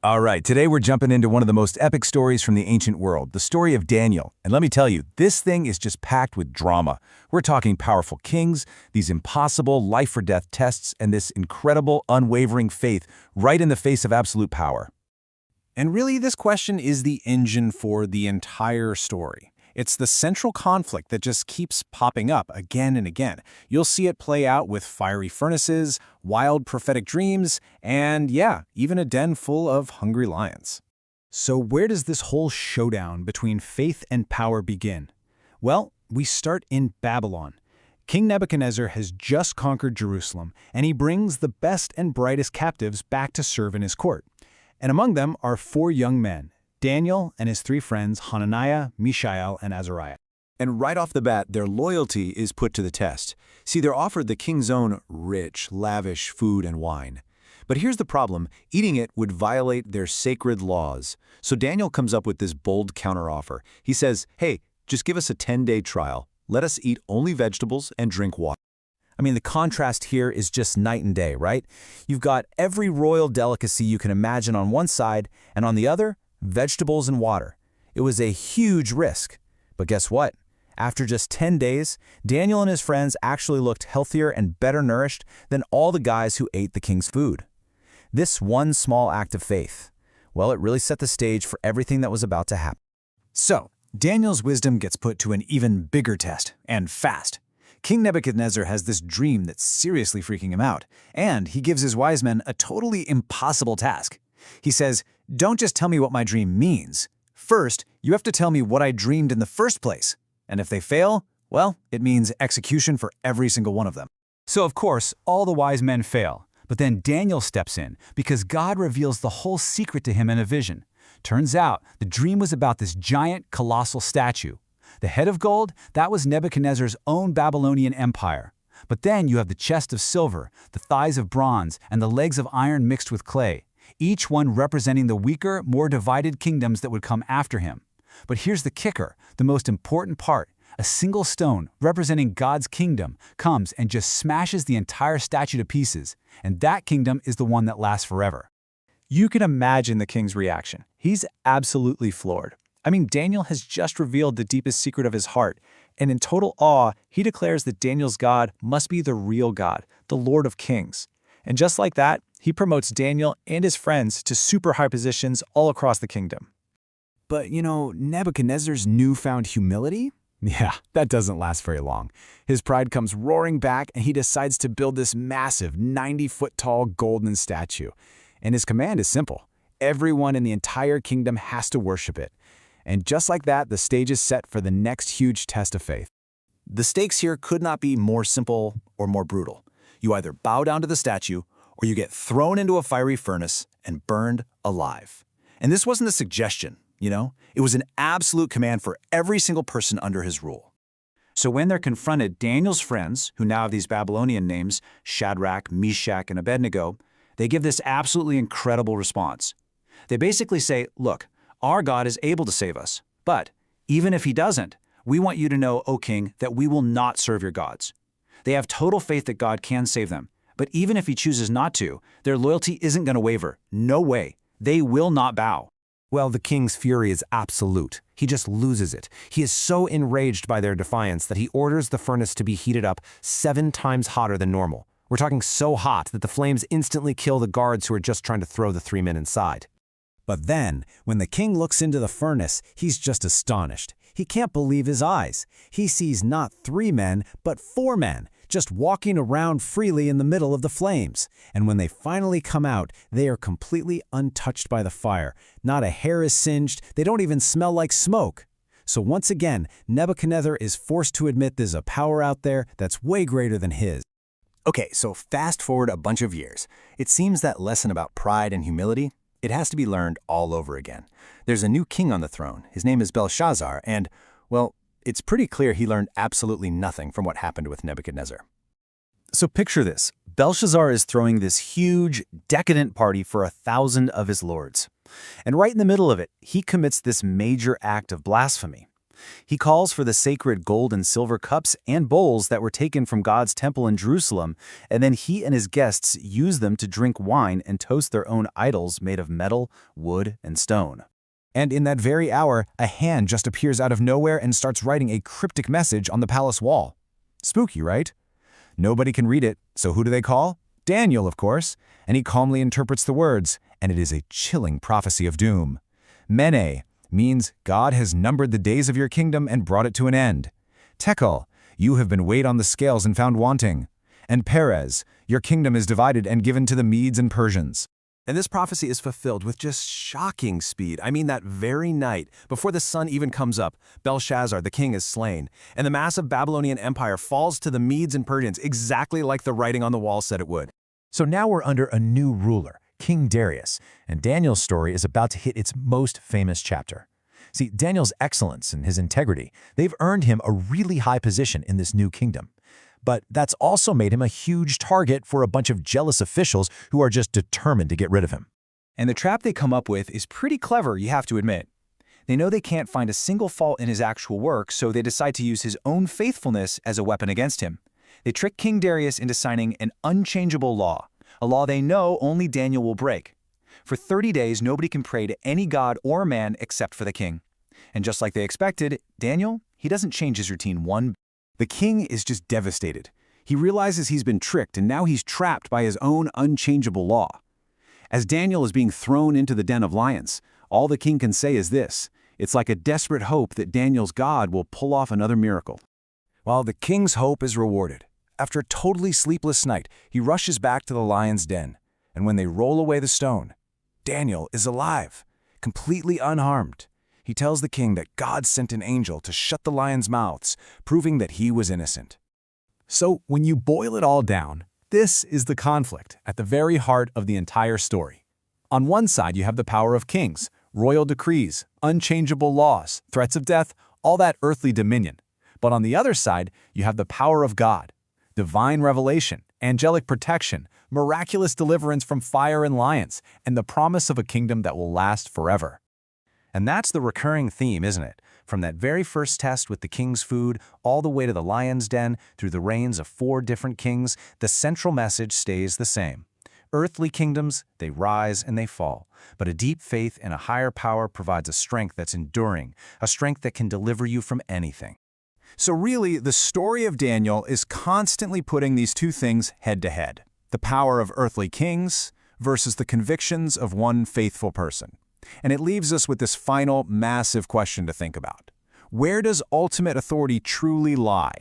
All right, today we're jumping into one of the most epic stories from the ancient world, the story of Daniel. And let me tell you, this thing is just packed with drama. We're talking powerful kings, these impossible life-or-death tests, and this incredible, unwavering faith right in the face of absolute power. And really, this question is the engine for the entire story. It's the central conflict that just keeps popping up again and again. You'll see it play out with fiery furnaces, wild prophetic dreams, and yeah, even a den full of hungry lions. So where does this whole showdown between faith and power begin? Well, we start in Babylon. King Nebuchadnezzar has just conquered Jerusalem, and he brings the best and brightest captives back to serve in his court. And among them are 4 young men, Daniel and his 3 friends, Hananiah, Mishael, and Azariah. And right off the bat, their loyalty is put to the test. See, they're offered the king's own rich, lavish food and wine. But here's the problem. Eating it would violate their sacred laws. So Daniel comes up with this bold counteroffer. He says, hey, just give us a 10-day trial. Let us eat only vegetables and drink water. I mean, the contrast here is just night and day, right? You've got every royal delicacy you can imagine on one side, and on the other, vegetables and water. It was a huge risk. But guess what? After just 10 days, Daniel and his friends actually looked healthier and better nourished than all the guys who ate the king's food. This one small act of faith, well, it really set the stage for everything that was about to happen. So, Daniel's wisdom gets put to an even bigger test, and fast. King Nebuchadnezzar has this dream that's seriously freaking him out, and he gives his wise men a totally impossible task. He says, don't just tell me what my dream means. First, you have to tell me what I dreamed in the first place. And if they fail, well, it means execution for every single one of them. So of course, all the wise men fail. But then Daniel steps in because God reveals the whole secret to him in a vision. Turns out, the dream was about this giant, colossal statue. The head of gold, that was Nebuchadnezzar's own Babylonian empire. But then you have the chest of silver, the thighs of bronze, and the legs of iron mixed with clay, each one representing the weaker, more divided kingdoms that would come after him. But here's the kicker, the most important part. A single stone, representing God's kingdom, comes and just smashes the entire statue to pieces, and that kingdom is the one that lasts forever. You can imagine the king's reaction. He's absolutely floored. I mean, Daniel has just revealed the deepest secret of his heart, and in total awe, he declares that Daniel's God must be the real God, the Lord of Kings. And just like that, he promotes Daniel and his friends to super high positions all across the kingdom. But, Nebuchadnezzar's newfound humility? Yeah, that doesn't last very long. His pride comes roaring back, and he decides to build this massive 90-foot-tall golden statue. And his command is simple. Everyone in the entire kingdom has to worship it. And just like that, the stage is set for the next huge test of faith. The stakes here could not be more simple or more brutal. You either bow down to the statue, or you get thrown into a fiery furnace and burned alive. And this wasn't a suggestion, It was an absolute command for every single person under his rule. So when they're confronted, Daniel's friends, who now have these Babylonian names, Shadrach, Meshach, and Abednego, they give this absolutely incredible response. They basically say, look, our God is able to save us, but even if he doesn't, we want you to know, O king, that we will not serve your gods. They have total faith that God can save them, but even if he chooses not to, their loyalty isn't going to waver. No way. They will not bow. Well, the king's fury is absolute. He just loses it. He is so enraged by their defiance that he orders the furnace to be heated up 7 times hotter than normal. We're talking so hot that the flames instantly kill the guards who are just trying to throw the 3 men inside. But then, when the king looks into the furnace, he's just astonished. He can't believe his eyes. He sees not 3 men, but 4 men, just walking around freely in the middle of the flames. And when they finally come out, they are completely untouched by the fire. Not a hair is singed. They don't even smell like smoke. So once again, Nebuchadnezzar is forced to admit there's a power out there that's way greater than his. Okay, so fast forward a bunch of years. It seems that lesson about pride and humility, it has to be learned all over again. There's a new king on the throne. His name is Belshazzar, and, well, it's pretty clear he learned absolutely nothing from what happened with Nebuchadnezzar. So picture this. Belshazzar is throwing this huge, decadent party for 1,000 of his lords. And right in the middle of it, he commits this major act of blasphemy. He calls for the sacred gold and silver cups and bowls that were taken from God's temple in Jerusalem, and then he and his guests use them to drink wine and toast their own idols made of metal, wood, and stone. And in that very hour, a hand just appears out of nowhere and starts writing a cryptic message on the palace wall. Spooky, right? Nobody can read it, so who do they call? Daniel, of course, and he calmly interprets the words, and it is a chilling prophecy of doom. Mene means God has numbered the days of your kingdom and brought it to an end. Tekel, you have been weighed on the scales and found wanting. And Perez, your kingdom is divided and given to the Medes and Persians. And this prophecy is fulfilled with just shocking speed. I mean, that very night, before the sun even comes up, Belshazzar, the king, is slain, and the massive Babylonian empire falls to the Medes and Persians, exactly like the writing on the wall said it would. So now we're under a new ruler, King Darius, and Daniel's story is about to hit its most famous chapter. See, Daniel's excellence and his integrity, they've earned him a really high position in this new kingdom. But that's also made him a huge target for a bunch of jealous officials who are just determined to get rid of him. And the trap they come up with is pretty clever, you have to admit. They know they can't find a single fault in his actual work, so they decide to use his own faithfulness as a weapon against him. They trick King Darius into signing an unchangeable law, a law they know only Daniel will break. For 30 days, nobody can pray to any god or man except for the king. And just like they expected, Daniel, he doesn't change his routine one bit. The king is just devastated. He realizes he's been tricked and now he's trapped by his own unchangeable law. As Daniel is being thrown into the den of lions, all the king can say is this: it's like a desperate hope that Daniel's God will pull off another miracle. While the king's hope is rewarded, after a totally sleepless night, he rushes back to the lion's den, and when they roll away the stone, Daniel is alive, completely unharmed. He tells the king that God sent an angel to shut the lions' mouths, proving that he was innocent. So when you boil it all down, this is the conflict at the very heart of the entire story. On one side, you have the power of kings, royal decrees, unchangeable laws, threats of death, all that earthly dominion. But on the other side, you have the power of God, divine revelation, angelic protection, miraculous deliverance from fire and lions, and the promise of a kingdom that will last forever. And that's the recurring theme, isn't it? From that very first test with the king's food, all the way to the lion's den, through the reigns of 4 different kings, the central message stays the same. Earthly kingdoms, they rise and they fall. But a deep faith in a higher power provides a strength that's enduring, a strength that can deliver you from anything. So really, the story of Daniel is constantly putting these two things head to head: the power of earthly kings versus the convictions of one faithful person. And it leaves us with this final, massive question to think about. Where does ultimate authority truly lie?